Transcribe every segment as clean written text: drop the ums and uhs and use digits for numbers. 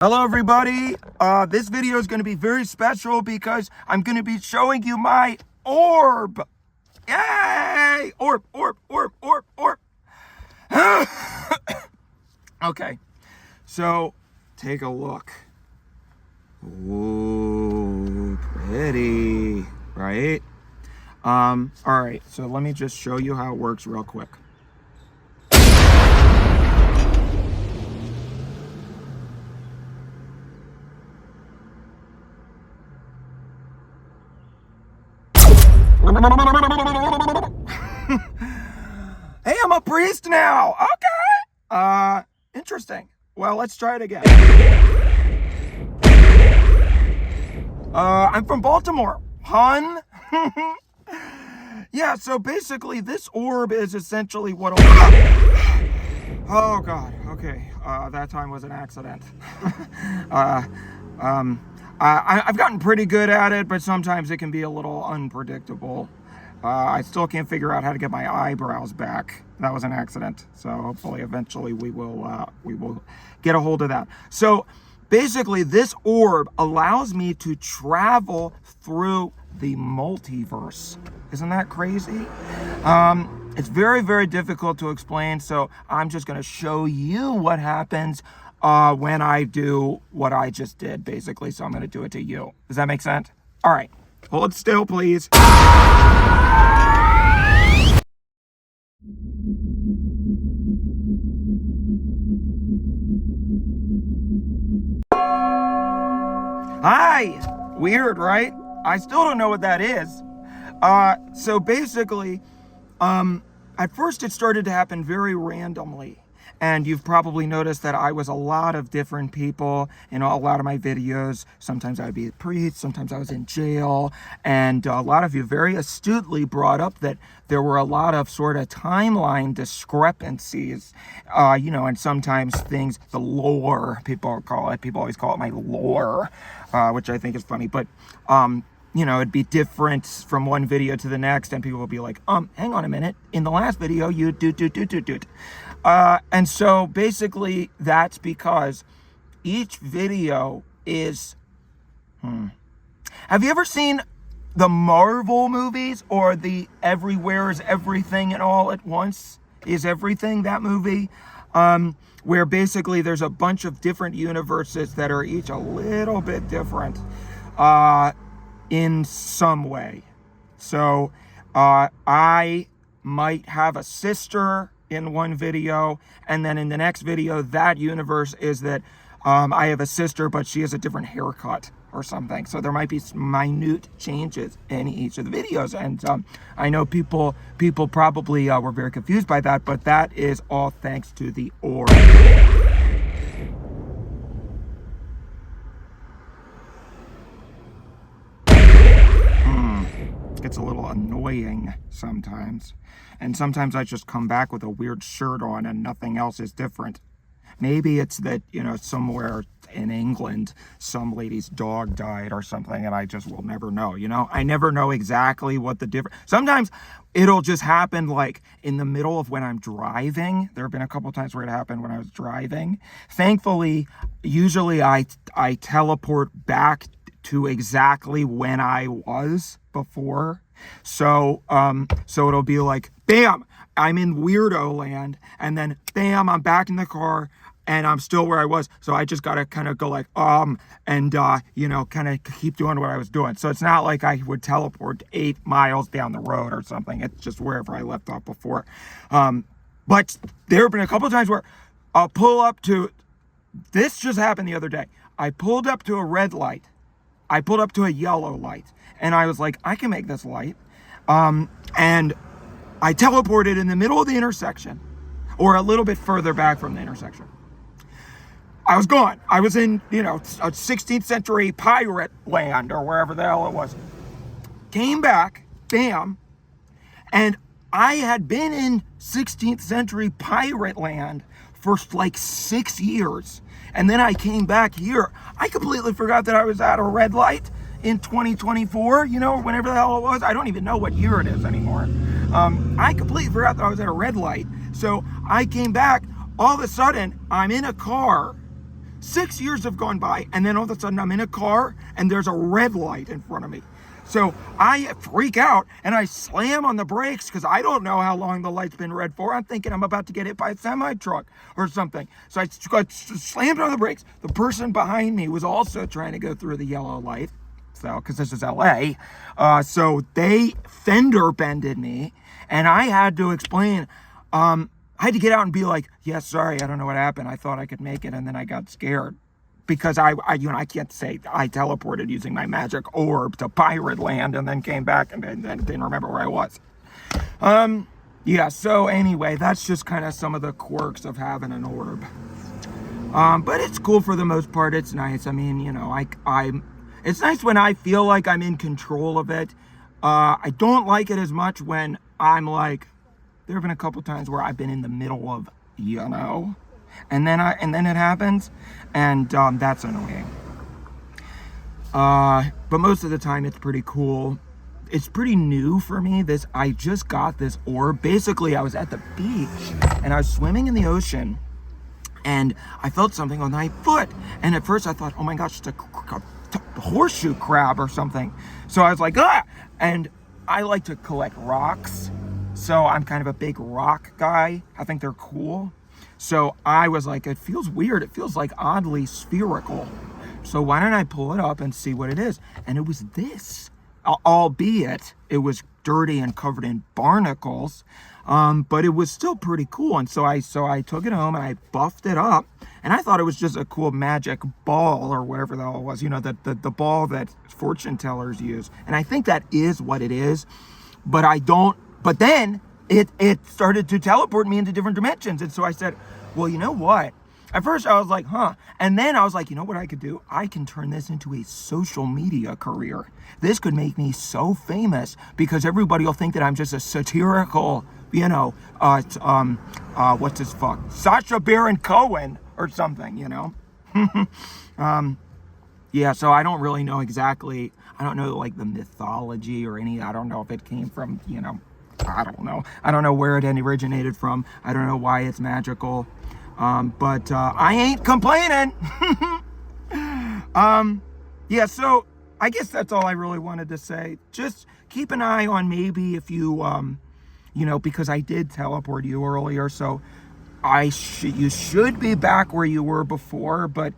Hello everybody, this video is going to be very special because I'm going to be showing you my orb. Yay! Orb. Okay, so take a look. Ooh, pretty, right? All right, so let me just show you how it works real quick. Hey, I'm a priest now. Okay. Interesting. Well, let's try it again. I'm from Baltimore. Hun. Yeah, so basically this orb is essentially what Oh God. Okay. That time was an accident. I've gotten pretty good at it, but sometimes it can be a little unpredictable. I still can't figure out how to get my eyebrows back. That was an accident. So hopefully eventually we will get a hold of that. So basically this orb allows me to travel through the multiverse. Isn't that crazy? It's very, very difficult to explain. So I'm just going to show you what happens when I do what I just did, basically. So I'm going to do it to you. Does that make sense? All right. Hold still, please. Hi. Weird, right? I still don't know what that is. So basically, at first it started to happen very randomly. And you've probably noticed that I was a lot of different people in a lot of my videos. Sometimes I would be a priest, sometimes I was in jail. And a lot of you very astutely brought up that there were a lot of sort of timeline discrepancies, and sometimes things, the lore, people always call it my lore, which I think is funny. But, it'd be different from one video to the next, and people will be like, hang on a minute, in the last video, you do. And so basically that's because each video is, Have you ever seen the Marvel movies or the Everywhere is Everything and All at Once is Everything, that movie? Where basically there's a bunch of different universes that are each a little bit different, in some way. So, I might have a sister in one video, and then in the next video, that universe is that I have a sister, but she has a different haircut or something. So there might be some minute changes in each of the videos. And I know people probably were very confused by that, but that is all thanks to the orb. It's a little annoying sometimes. And sometimes I just come back with a weird shirt on and nothing else is different. Maybe it's that, somewhere in England, some lady's dog died or something, and I just will never know, I never know exactly what the difference. Sometimes it'll just happen like in the middle of when I'm driving. There have been a couple times where it happened when I was driving. Thankfully, usually I teleport back to exactly when I was before. So it'll be like, bam, I'm in weirdo land, and then bam, I'm back in the car and I'm still where I was. So I just gotta kind of go like, and kind of keep doing what I was doing. So it's not like I would teleport 8 miles down the road or something. It's just wherever I left off before. But there have been a couple of times where I'll pull up to, this just happened the other day. I pulled up to a red light. I pulled up to a yellow light, and I was like, I can make this light. And I teleported in the middle of the intersection, or a little bit further back from the intersection. I was gone. I was in, a 16th century pirate land, or wherever the hell it was. Came back, bam, and I had been in 16th century pirate land for like 6 years. And then I came back here. I completely forgot that I was at a red light in 2024, whenever the hell it was. I don't even know what year it is anymore. I completely forgot that I was at a red light. So I came back. All of a sudden, I'm in a car 6 years have gone by, and then all of a sudden I'm in a car and there's a red light in front of me. So I freak out and I slam on the brakes because I don't know how long the light's been red for. I'm thinking I'm about to get hit by a semi-truck or something. So I slammed on the brakes. The person behind me was also trying to go through the yellow light. So, because this is LA. So they fender bended me, and I had to explain. I had to get out and be like, yeah, sorry, I don't know what happened. I thought I could make it, and then I got scared. Because I can't say I teleported using my magic orb to pirate land and then came back and then didn't remember where I was. Yeah, so anyway, that's just kind of some of the quirks of having an orb. But it's cool for the most part. It's nice. I mean, it's nice when I feel like I'm in control of it. I don't like it as much when I'm like, there have been a couple times where I've been in the middle of, and then it happens, and that's annoying. But most of the time it's pretty cool. It's pretty new for me. I just got this orb. Basically, I was at the beach and I was swimming in the ocean, and I felt something on my foot. And at first I thought, oh my gosh, it's a horseshoe crab or something. So I was like, ah! And I like to collect rocks, so I'm kind of a big rock guy. I think they're cool. So I was like, it feels weird. It feels like oddly spherical. So why don't I pull it up and see what it is? And it was this, albeit it was dirty and covered in barnacles, but it was still pretty cool. And so I took it home and I buffed it up, and I thought it was just a cool magic ball or whatever the hell it was, the ball that fortune tellers use. And I think that is what it is, but then it started to teleport me into different dimensions. And so I said, well, you know what? At first I was like, huh. And then I was like, you know what I could do? I can turn this into a social media career. This could make me so famous because everybody will think that I'm just a satirical, what's his fuck? Sacha Baron Cohen or something, Yeah, so I don't really know exactly. I don't know like the mythology or I don't know if it came from, I don't know. I don't know where it originated from. I don't know why it's magical. But I ain't complaining. Yeah, so I guess that's all I really wanted to say. Just keep an eye on maybe if you, because I did teleport you earlier, so you should be back where you were before, but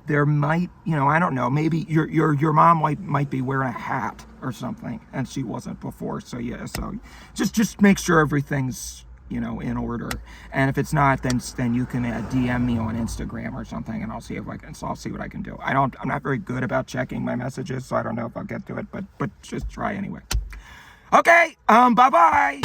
there might, I don't know, maybe your mom might be wearing a hat or something, and she wasn't before. So yeah, so just make sure everything's, in order. And if it's not, then you can DM me on Instagram or something, and I'll see what I can do. I'm not very good about checking my messages, so I don't know if I'll get to it, but just try anyway. Okay, bye-bye.